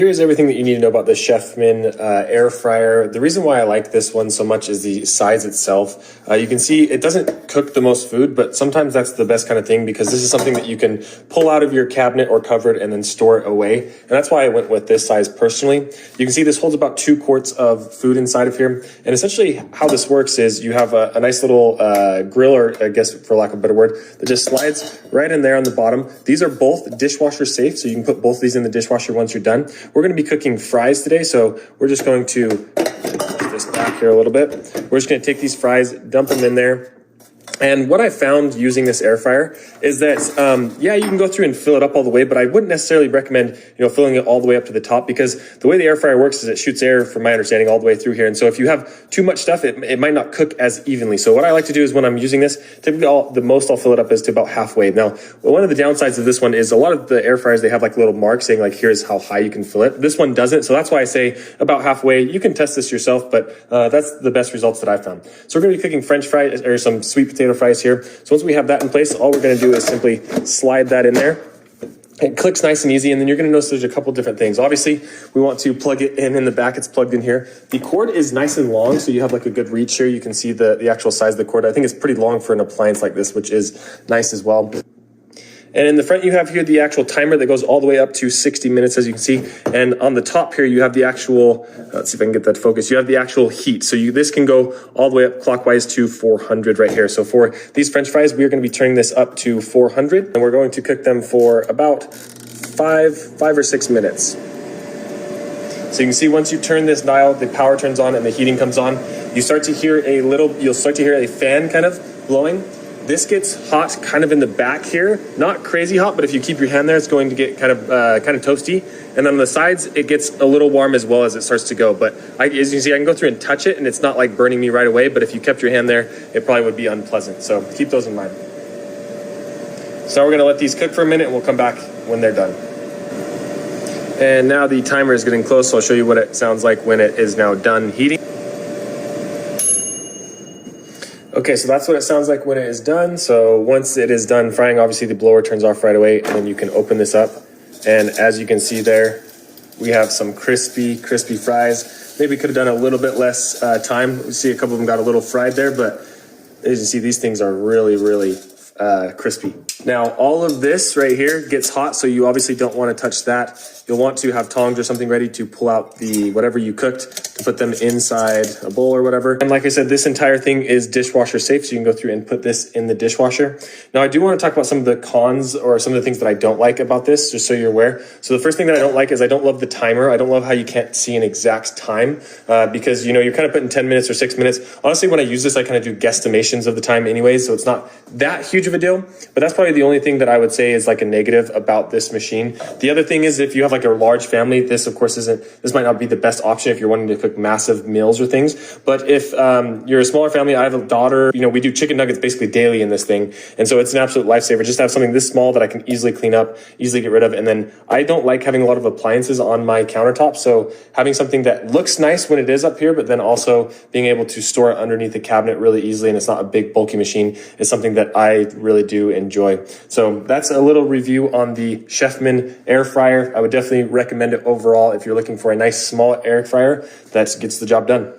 Here's everything that you need to know about the CHEFMAN air fryer. The reason why I like this one so much is the size itself. You can see it doesn't cook the most food, but sometimes that's the best kind of thing because this is something that you can pull out of your cabinet or cupboard and then store it away. And that's why I went with this size personally. You can see this holds about 2 quarts of food inside of here. And essentially how this works is you have a nice little grill, or I guess for lack of a better word, that just slides right in there on the bottom. These are both dishwasher safe, so you can put both of these in the dishwasher once you're done. We're going to be cooking fries today, so we're just going to put this back here a little bit. We're just going to take these fries, dump them in there. And what I found using this air fryer is that, yeah, you can go through and fill it up all the way, but I wouldn't necessarily recommend, filling it all the way up to the top, because the way the air fryer works is it shoots air, from my understanding, all the way through here. And so if you have too much stuff, it might not cook as evenly. So what I like to do is when I'm using this, typically the most I'll fill it up is to about halfway. Now, one of the downsides of this one is a lot of the air fryers, they have like little marks saying like, here's how high you can fill it. This one doesn't. So that's why I say about halfway. You can test this yourself, but that's the best results that I found. So we're going to be cooking French fries, or some sweet potato fries here. So once we have that in place, all we're going to do is simply slide that in there. It clicks nice and easy, and then you're going to notice there's a couple different things. Obviously, we want to plug it in the back. It's plugged in here. The cord is nice and long, so you have like a good reach here. You can see the actual size of the cord. I think it's pretty long for an appliance like this, which is nice as well. And in the front, you have here the actual timer that goes all the way up to 60 minutes, as you can see. And on the top here, you have the actual, let's see if I can get that to focus. You have the actual heat. So this can go all the way up clockwise to 400 right here. So for these French fries, we are going to be turning this up to 400. And we're going to cook them for about five or 6 minutes. So you can see once you turn this dial, the power turns on and the heating comes on. You start to hear you'll start to hear a fan kind of blowing. This gets hot kind of in the back here, not crazy hot, but if you keep your hand there, it's going to get kind of toasty. And on the sides, it gets a little warm as well as it starts to go. But as you can see, I can go through and touch it, and it's not like burning me right away. But if you kept your hand there, it probably would be unpleasant. So keep those in mind. So we're going to let these cook for a minute, and we'll come back when they're done. And now the timer is getting close, so I'll show you what it sounds like when it is now done heating. Okay, so that's what it sounds like when it is done. So once it is done frying, obviously the blower turns off right away, and then you can open this up. And as you can see there, we have some crispy fries. Maybe could have done a little bit less time. You see a couple of them got a little fried there, but as you can see, these things are really crispy. Now, all of this right here gets hot, so you obviously don't want to touch that. You'll want to have tongs or something ready to pull out whatever you cooked, to put them inside a bowl or whatever. And like I said, this entire thing is dishwasher safe, so you can go through and put this in the dishwasher. Now, I do want to talk about some of the cons or some of the things that I don't like about this, just so you're aware. So the first thing that I don't like is I don't love the timer. I don't love how you can't see an exact time because, you're kind of putting 10 minutes or 6 minutes. Honestly, when I use this, I kind of do guesstimations of the time anyways, so it's not that huge of a deal. But that's probably the only thing that I would say is like a negative about this machine. The other thing is if you have like a large family, this of course this might not be the best option if you're wanting to cook massive meals or things. But if you're a smaller family, I have a daughter, we do chicken nuggets basically daily in this thing. And so it's an absolute lifesaver just to have something this small that I can easily clean up, easily get rid of. And then I don't like having a lot of appliances on my countertop. So having something that looks nice when it is up here, but then also being able to store it underneath the cabinet really easily, and it's not a big bulky machine, is something that I really do enjoy. So that's a little review on the CHEFMAN air fryer. I would definitely recommend it overall if you're looking for a nice small air fryer that gets the job done.